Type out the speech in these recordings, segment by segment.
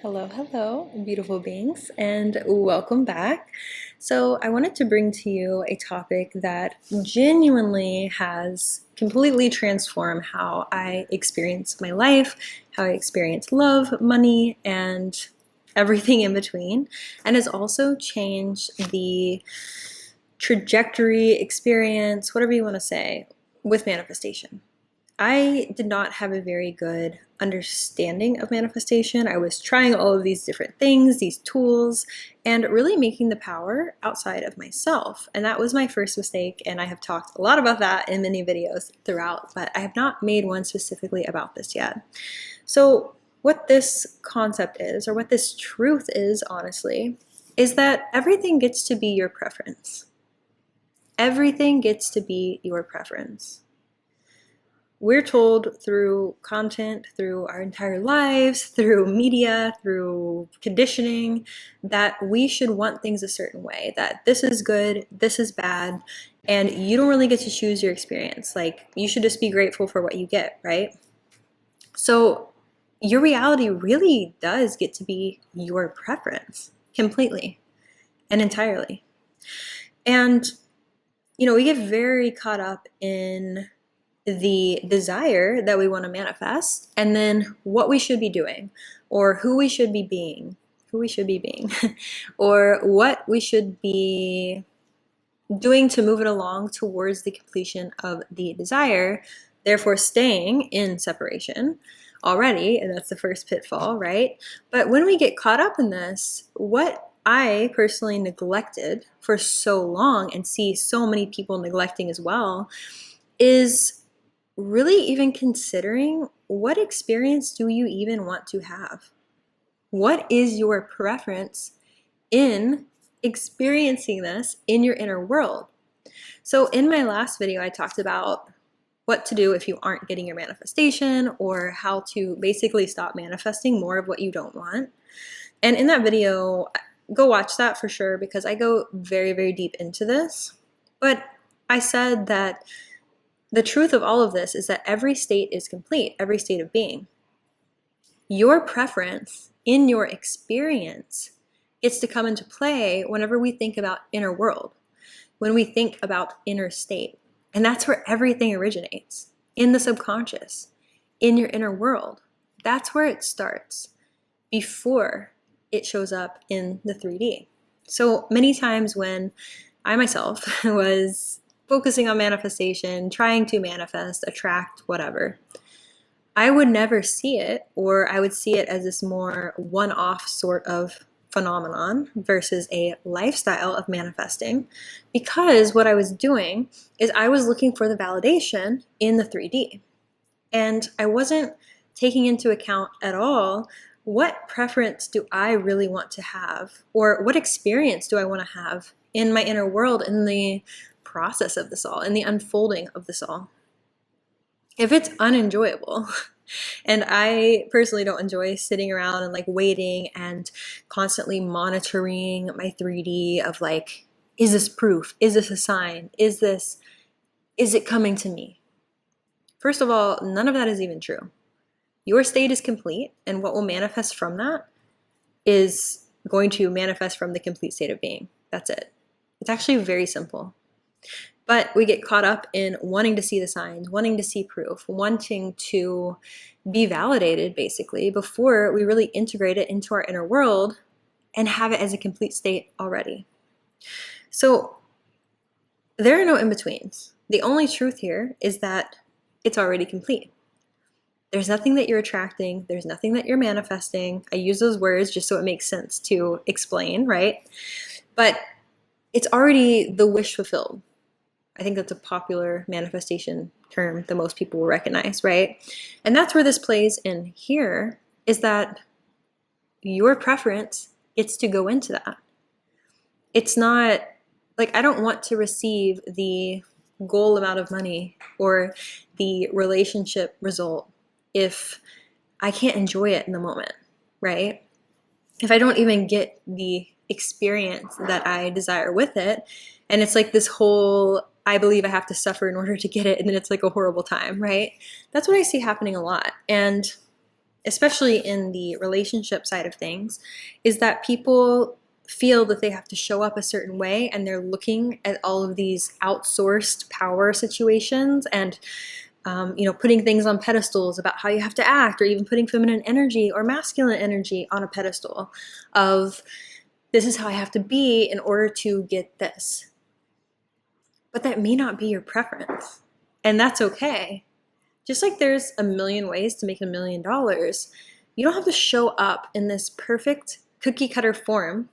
Hello, hello, beautiful beings, and welcome back. So, I wanted to bring to you a topic that genuinely has completely transformed how I experience my life, how I experience love, money, and everything in between, and has also changed the trajectory, experience, whatever you want to say, with manifestation. I did not have a very good understanding of manifestation. I was trying all of these different things, these tools, and really making the power outside of myself. And that was my first mistake. And I have talked a lot about that in many videos throughout, but I have not made one specifically about this yet. So, what this concept is, or what this truth is, honestly, is that everything gets to be your preference. Everything gets to be your preference. We're told through content, through our entire lives, through media, through conditioning, that we should want things a certain way, that this is good, this is bad, and you don't really get to choose your experience. Like, you should just be grateful for what you get, right? So, your reality really does get to be your preference completely and entirely. And, we get very caught up in the desire that we want to manifest and then what we should be doing or who we should be being, or what we should be doing to move it along towards the completion of the desire, therefore staying in separation already. And that's the first pitfall, right? But when we get caught up in this, what I personally neglected for so long and see so many people neglecting as well is really even considering, what experience do you even want to have? What is your preference in experiencing this in your inner world? So in my last video, I talked about what to do if you aren't getting your manifestation, or how to basically stop manifesting more of what you don't want. And in that video, go watch that for sure, because I go very, very deep into this. But I said that the truth of all of this is that every state is complete, every state of being. Your preference in your experience gets to come into play whenever we think about inner world, when we think about inner state. And that's where everything originates, in the subconscious, in your inner world. That's where it starts before it shows up in the 3D. So many times when I myself was focusing on manifestation, trying to manifest, attract, whatever, I would never see it, or I would see it as this more one-off sort of phenomenon versus a lifestyle of manifesting, because what I was doing is I was looking for the validation in the 3D. And I wasn't taking into account at all, what preference do I really want to have, or what experience do I want to have in my inner world, in the process of this all, in the unfolding of this all. If it's unenjoyable, and I personally don't enjoy sitting around and like waiting and constantly monitoring my 3D of like, is this proof? Is this a sign? Is it coming to me? First of all, none of that is even true. Your state is complete, and what will manifest from that is going to manifest from the complete state of being. That's it. It's actually very simple. But we get caught up in wanting to see the signs, wanting to see proof, wanting to be validated, basically, before we really integrate it into our inner world and have it as a complete state already. So there are no in-betweens. The only truth here is that it's already complete. There's nothing that you're attracting. There's nothing that you're manifesting. I use those words just so it makes sense to explain, right? But it's already the wish fulfilled. I think that's a popular manifestation term that most people will recognize, right? And that's where this plays in here, is that your preference gets to go into that. It's not like, I don't want to receive the goal amount of money or the relationship result if I can't enjoy it in the moment, right? If I don't even get the experience that I desire with it, and it's like this whole, I believe I have to suffer in order to get it, and then it's like a horrible time, right? That's what I see happening a lot. And especially in the relationship side of things, is that people feel that they have to show up a certain way, and they're looking at all of these outsourced power situations and putting things on pedestals about how you have to act, or even putting feminine energy or masculine energy on a pedestal of, this is how I have to be in order to get this. But that may not be your preference, and that's okay. Just like there's a million ways to make $1 million, you don't have to show up in this perfect cookie cutter form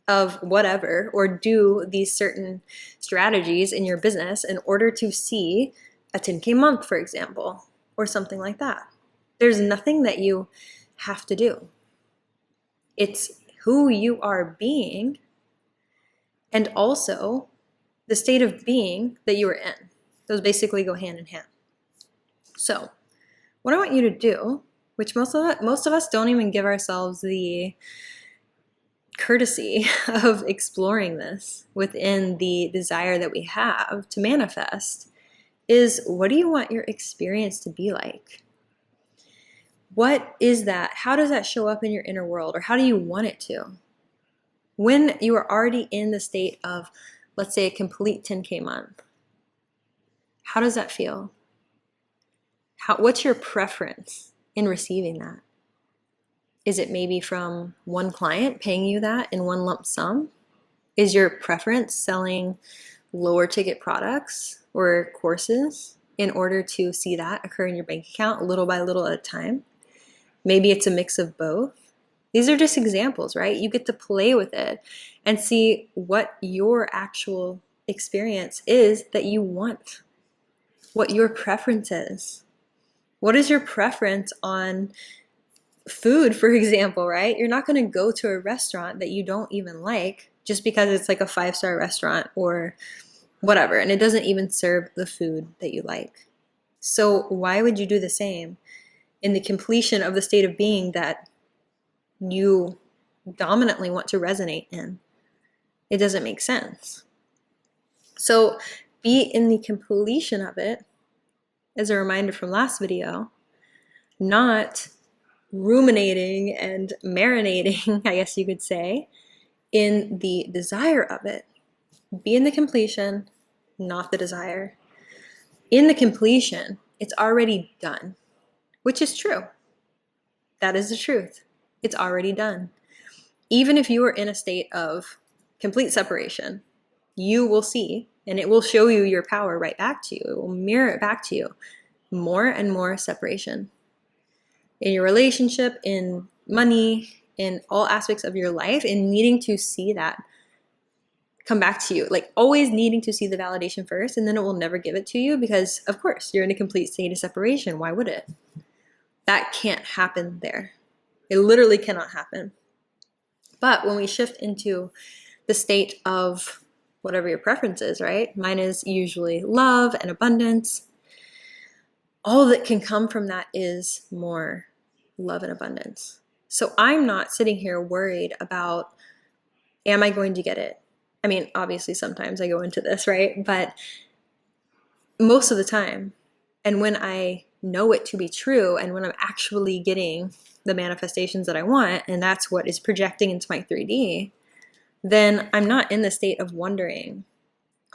of whatever, or do these certain strategies in your business in order to see a 10K month, for example, or something like that. There's nothing that you have to do. It's who you are being, and also the state of being that you are in. Those basically go hand in hand. So what I want you to do, which most of us don't even give ourselves the courtesy of exploring this within the desire that we have to manifest, is, what do you want your experience to be like? What is that? How does that show up in your inner world? Or how do you want it to? When you are already in the state of, let's say, a complete 10K month, how does that feel? What's your preference in receiving that? Is it maybe from one client paying you that in one lump sum? Is your preference selling lower ticket products or courses in order to see that occur in your bank account little by little at a time? Maybe it's a mix of both. These are just examples, right? You get to play with it and see what your actual experience is that you want, what your preference is. What is your preference on food, for example, right? You're not going to go to a restaurant that you don't even like just because it's like a 5-star restaurant or whatever, and it doesn't even serve the food that you like. So why would you do the same in the completion of the state of being that you dominantly want to resonate in? It doesn't make sense. So be in the completion of it, as a reminder from last video, not ruminating and marinating, I guess you could say, in the desire of it. Be in the completion, not the desire. In the completion, it's already done, which is true. That is the truth. It's already done. Even if you are in a state of complete separation, you will see, and it will show you your power right back to you. It will mirror it back to you. More and more separation. In your relationship, in money, in all aspects of your life, and needing to see that come back to you. Like always needing to see the validation first, and then it will never give it to you because, of course, you're in a complete state of separation. Why would it? That can't happen there. It literally cannot happen. But when we shift into the state of whatever your preference is, right? Mine is usually love and abundance. All that can come from that is more love and abundance. So I'm not sitting here worried about, am I going to get it? I mean, obviously sometimes I go into this, right? But most of the time, and when I know it to be true, and when I'm actually getting the manifestations that I want, and that's what is projecting into my 3D, then I'm not in the state of wondering,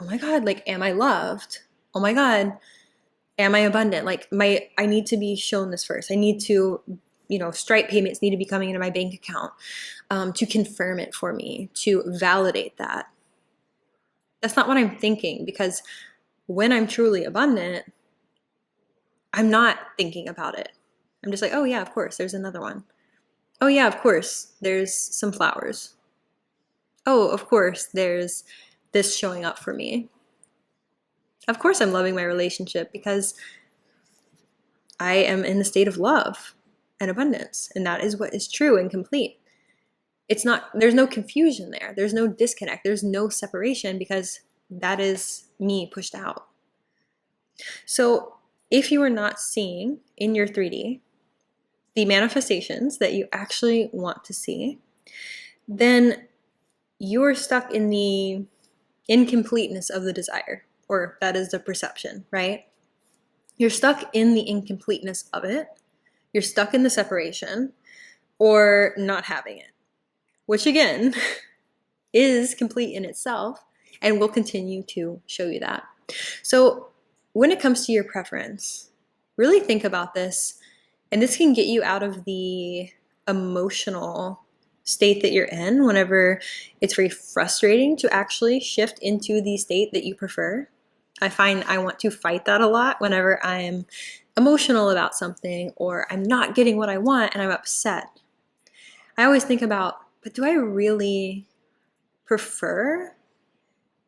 oh my God, like, am I loved? Oh my God, am I abundant? Like I need to be shown this first. I need to, Stripe payments need to be coming into my bank account to confirm it for me, to validate that. That's not what I'm thinking, because when I'm truly abundant, I'm not thinking about it. I'm just like, oh yeah, of course, there's another one. Oh yeah, of course, there's some flowers. Oh, of course, there's this showing up for me. Of course, I'm loving my relationship because I am in the state of love and abundance, and that is what is true and complete. There's no confusion there. There's no disconnect. There's no separation, because that is me pushed out. So if you are not seeing in your 3D the manifestations that you actually want to see, then you're stuck in the incompleteness of the desire, or that is the perception, right? You're stuck in the incompleteness of it you're stuck in the separation or not having it, which again is complete in itself and will continue to show you that. So when it comes to your preference, really think about this, and this can get you out of the emotional state that you're in whenever it's very frustrating to actually shift into the state that you prefer. I find I want to fight that a lot whenever I'm emotional about something or I'm not getting what I want and I'm upset. I always think about, but do I really prefer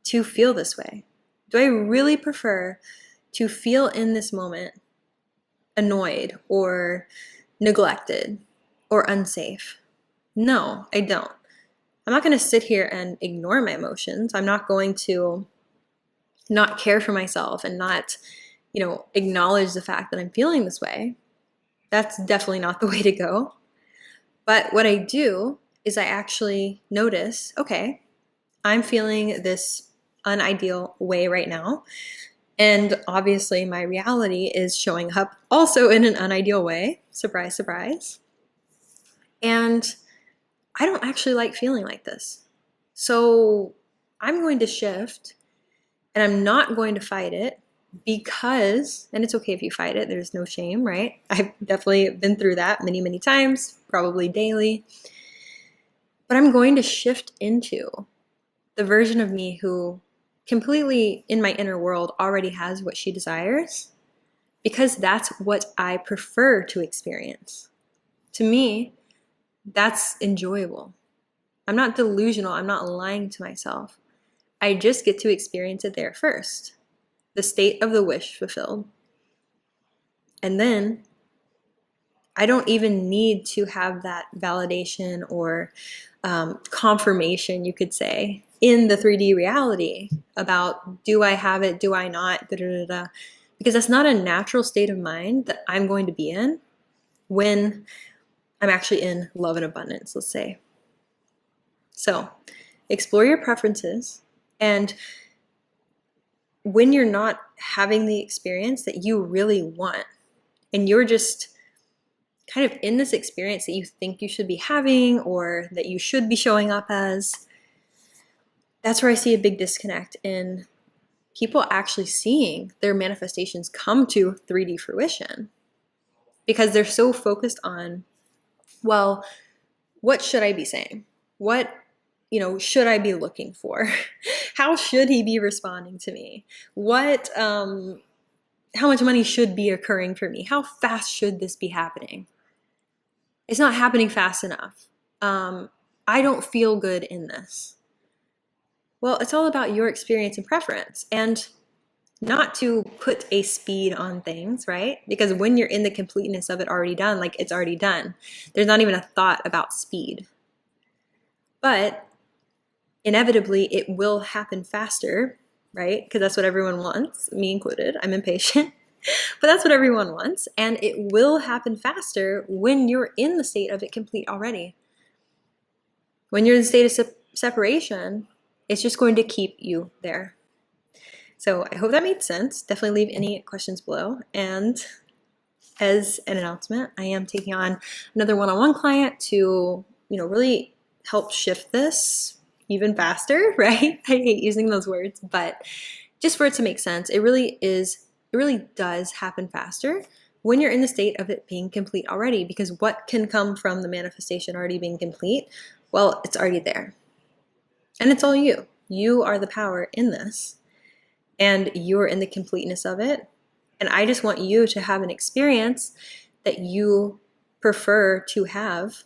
to feel this way? Do I really prefer to feel in this moment annoyed or neglected or unsafe? No, I don't. I'm not going to sit here and ignore my emotions. I'm not going to not care for myself and not, acknowledge the fact that I'm feeling this way. That's definitely not the way to go. But what I do is I actually notice, okay, I'm feeling this unideal way right now. And obviously my reality is showing up also in an unideal way. Surprise, surprise. And I don't actually like feeling like this. So I'm going to shift and I'm not going to fight it because, and it's okay if you fight it, there's no shame, right? I've definitely been through that many, many times, probably daily. But I'm going to shift into the version of me who completely in my inner world already has what she desires, because that's what I prefer to experience. To me, that's enjoyable. I'm not delusional. I'm not lying to myself. I just get to experience it there first. The state of the wish fulfilled. And then I don't even need to have that validation or confirmation, you could say, in the 3D reality about, do I have it, do I not, da, da, da, da. Because that's not a natural state of mind that I'm going to be in when I'm actually in love and abundance, let's say. So explore your preferences, and when you're not having the experience that you really want, and you're just kind of in this experience that you think you should be having or that you should be showing up as, that's where I see a big disconnect in people actually seeing their manifestations come to 3D fruition, because they're so focused on, well, what should I be saying? What should I be looking for? How should he be responding to me? How much money should be occurring for me? How fast should this be happening? It's not happening fast enough. I don't feel good in this. Well, it's all about your experience and preference, and not to put a speed on things, right? Because when you're in the completeness of it already done, like it's already done, there's not even a thought about speed. But inevitably it will happen faster, right? Because that's what everyone wants, me included. I'm impatient, but that's what everyone wants. And it will happen faster when you're in the state of it complete already. When you're in the state of separation, it's just going to keep you there. So I hope that made sense. Definitely leave any questions below. And as an announcement, I am taking on another one-on-one client to, really help shift this even faster, right? I hate using those words, but just for it to make sense, it really does happen faster when you're in the state of it being complete already, because what can come from the manifestation already being complete? Well, it's already there. And it's all you. You are the power in this, and you're in the completeness of it. And I just want you to have an experience that you prefer to have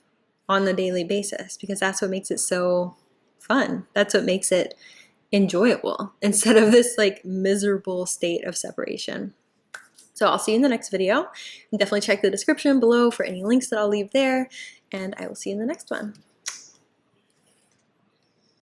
on the daily basis, because that's what makes it so fun. That's what makes it enjoyable instead of this like miserable state of separation. So I'll see you in the next video. And definitely check the description below for any links that I'll leave there, and I will see you in the next one.